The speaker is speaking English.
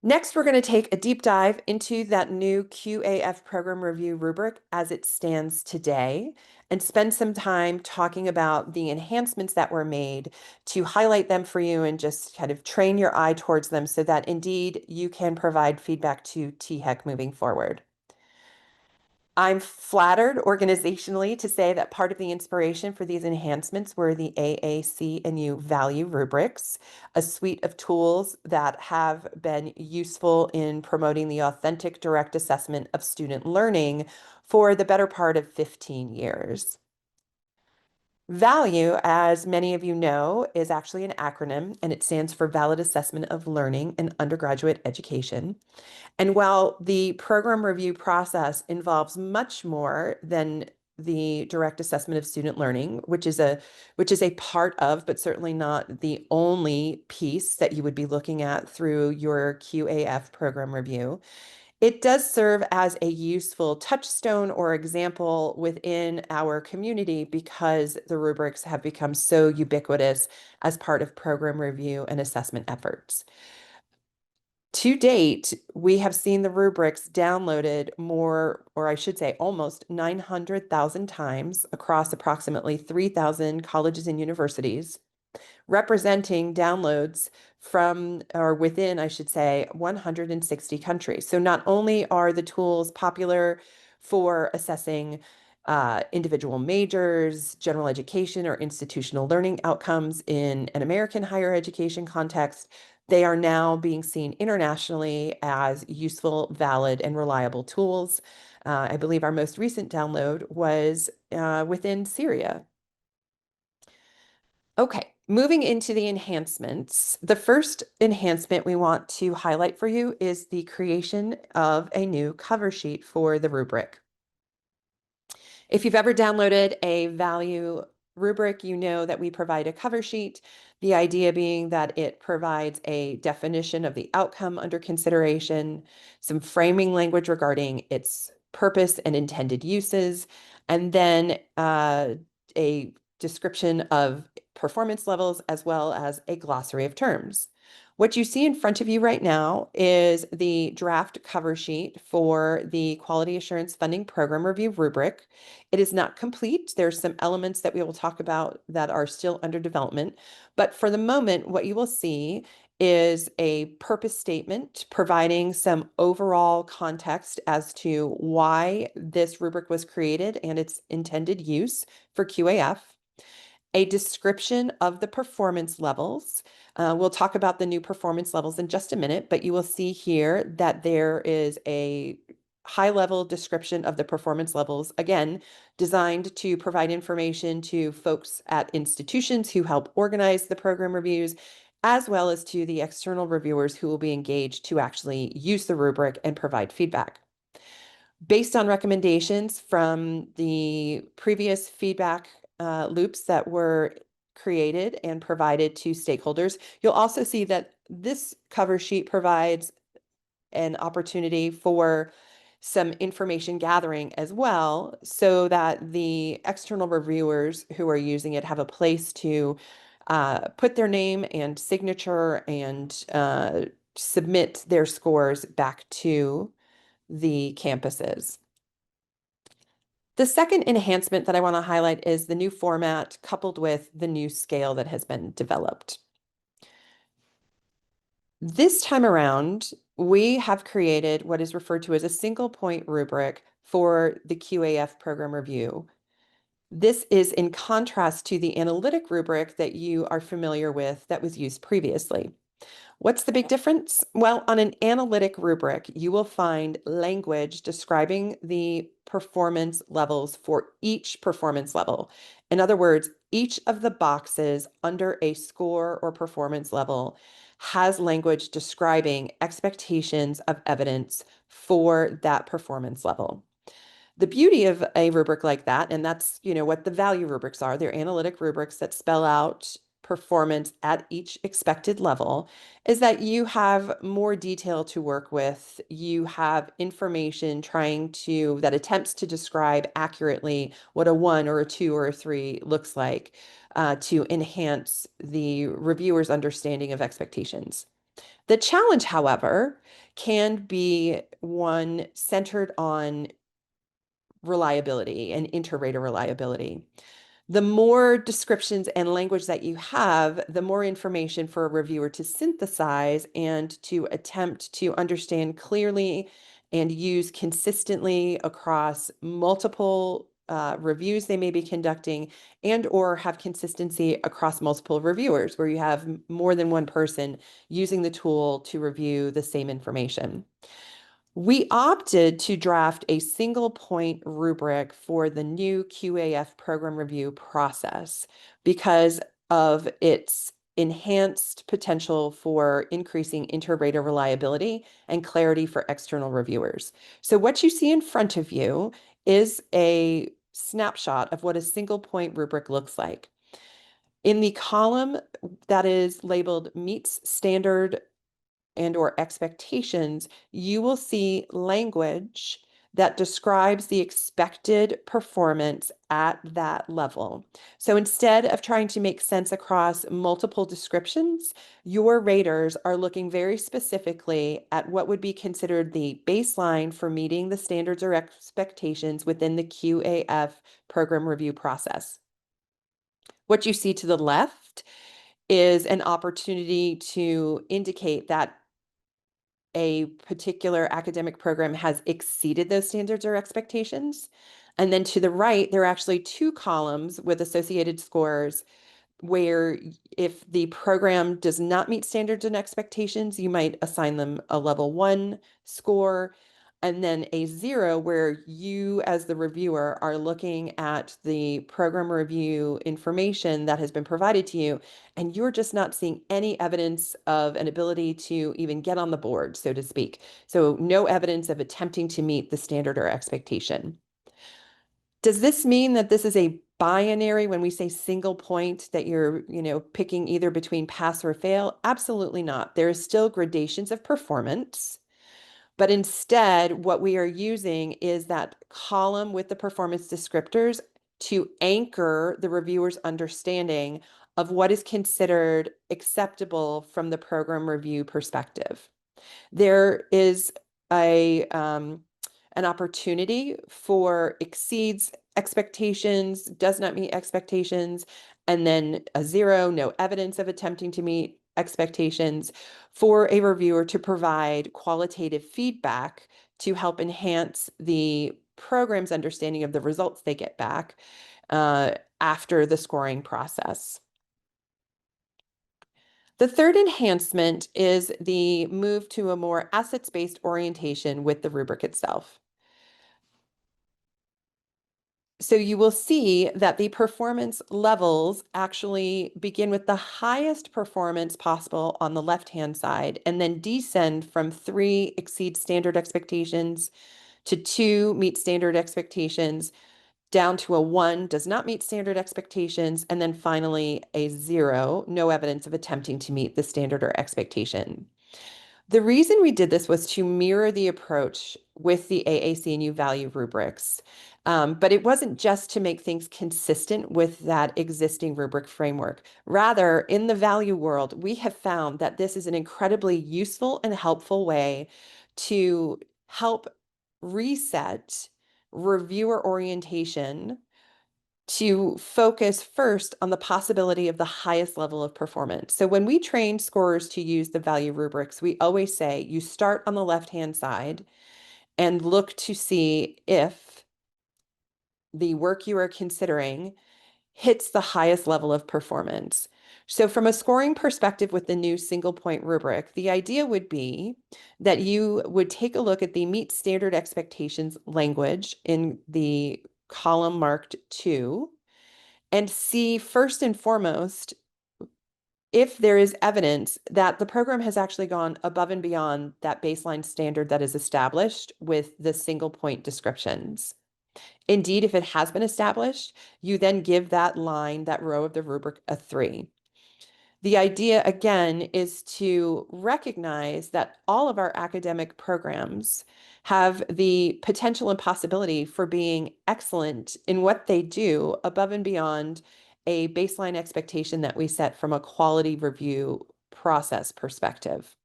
Next, we're going to take a deep dive into that new QAF program review rubric as it stands today and spend some time talking about the enhancements that were made to highlight them for you and just kind of train your eye towards them so that indeed you can provide feedback to THEC moving forward. I'm flattered organizationally to say that part of the inspiration for these enhancements were the AAC and U value rubrics, a suite of tools that have been useful in promoting the authentic direct assessment of student learning for the better part of 15 years. Value, as many of you know, is actually an acronym and it stands for Valid Assessment of Learning in Undergraduate Education. And while the program review process involves much more than the direct assessment of student learning, which is a part of, but certainly not the only piece that you would be looking at through your QAF program review, it does serve as a useful touchstone or example within our community because the rubrics have become so ubiquitous as part of program review and assessment efforts. To date, we have seen the rubrics downloaded more, or I should say almost 900,000 times across approximately 3,000 colleges and universities, representing downloads from, or within, I should say, 160 countries. So not only are the tools popular for assessing individual majors, general education, or institutional learning outcomes in an American higher education context, they are now being seen internationally as useful, valid, and reliable tools. I believe our most recent download was within Syria. Okay, moving into the enhancements. The first enhancement we want to highlight for you is the creation of a new cover sheet for the rubric. If you've ever downloaded a value rubric, you know that we provide a cover sheet. The idea being that it provides a definition of the outcome under consideration, some framing language regarding its purpose and intended uses, and then a description of performance levels as well as a glossary of terms. What you see in front of you right now is the draft cover sheet for the Quality Assurance Funding Program Review rubric. It is not complete. There's some elements that we will talk about that are still under development. But for the moment, what you will see is a purpose statement providing some overall context as to why this rubric was created and its intended use for QAF, a description of the performance levels. We'll talk about the new performance levels in just a minute, but you will see here that there is a high-level description of the performance levels, again, designed to provide information to folks at institutions who help organize the program reviews, as well as to the external reviewers who will be engaged to actually use the rubric and provide feedback. Based on recommendations from the previous feedback loops that were created and provided to stakeholders, you'll also see that this cover sheet provides an opportunity for some information gathering as well, so that the external reviewers who are using it have a place to put their name and signature and submit their scores back to the campuses. The second enhancement that I want to highlight is the new format coupled with the new scale that has been developed. This time around, we have created what is referred to as a single point rubric for the QAF program review. This is in contrast to the analytic rubric that you are familiar with that was used previously. What's the big difference? Well, on an analytic rubric, you will find language describing the performance levels for each performance level. In other words, each of the boxes under a score or performance level has language describing expectations of evidence for that performance level. The beauty of a rubric like that, and that's, what the value rubrics are, they're analytic rubrics that spell out performance at each expected level, is that you have more detail to work with. You have information that attempts to describe accurately what a 1 or a 2 or a 3 looks like to enhance the reviewer's understanding of expectations. The challenge, however, can be one centered on reliability and inter-rater reliability. The more descriptions and language that you have, the more information for a reviewer to synthesize and to attempt to understand clearly and use consistently across multiple reviews they may be conducting, and or have consistency across multiple reviewers where you have more than one person using the tool to review the same information. We opted to draft a single point rubric for the new QAF program review process because of its enhanced potential for increasing inter-rater reliability and clarity for external reviewers. So what you see in front of you is a snapshot of what a single point rubric looks like. In the column that is labeled meets standard and or expectations, you will see language that describes the expected performance at that level. So instead of trying to make sense across multiple descriptions, your raters are looking very specifically at what would be considered the baseline for meeting the standards or expectations within the QAF program review process. What you see to the left is an opportunity to indicate that a particular academic program has exceeded those standards or expectations. And then to the right, there are actually two columns with associated scores where if the program does not meet standards and expectations, you might assign them a level 1 score, and then a 0 where you as the reviewer are looking at the program review information that has been provided to you, and you're just not seeing any evidence of an ability to even get on the board, so to speak. So no evidence of attempting to meet the standard or expectation. Does this mean that this is a binary when we say single point that you're, picking either between pass or fail? Absolutely not. There is still gradations of performance, but instead what we are using is that column with the performance descriptors to anchor the reviewer's understanding of what is considered acceptable from the program review perspective. There is an opportunity for exceeds expectations, does not meet expectations, and then a 0, no evidence of attempting to meet expectations, for a reviewer to provide qualitative feedback to help enhance the program's understanding of the results they get back after the scoring process. The third enhancement is the move to a more assets-based orientation with the rubric itself. So you will see that the performance levels actually begin with the highest performance possible on the left-hand side and then descend from 3 exceed standard expectations to 2 meet standard expectations, down to a 1 does not meet standard expectations, and then finally a 0, no evidence of attempting to meet the standard or expectation. The reason we did this was to mirror the approach with the AAC&U value rubrics. But it wasn't just to make things consistent with that existing rubric framework. Rather, in the value world, we have found that this is an incredibly useful and helpful way to help reset reviewer orientation to focus first on the possibility of the highest level of performance. So when we train scorers to use the value rubrics, we always say you start on the left-hand side and look to see if the work you are considering hits the highest level of performance. So from a scoring perspective with the new single point rubric, the idea would be that you would take a look at the meet standard expectations language in the column marked 2 and see first and foremost if there is evidence that the program has actually gone above and beyond that baseline standard that is established with the single point descriptions. Indeed, if it has been established, you then give that line, that row of the rubric, a 3. The idea, again, is to recognize that all of our academic programs have the potential and possibility for being excellent in what they do above and beyond a baseline expectation that we set from a quality review process perspective.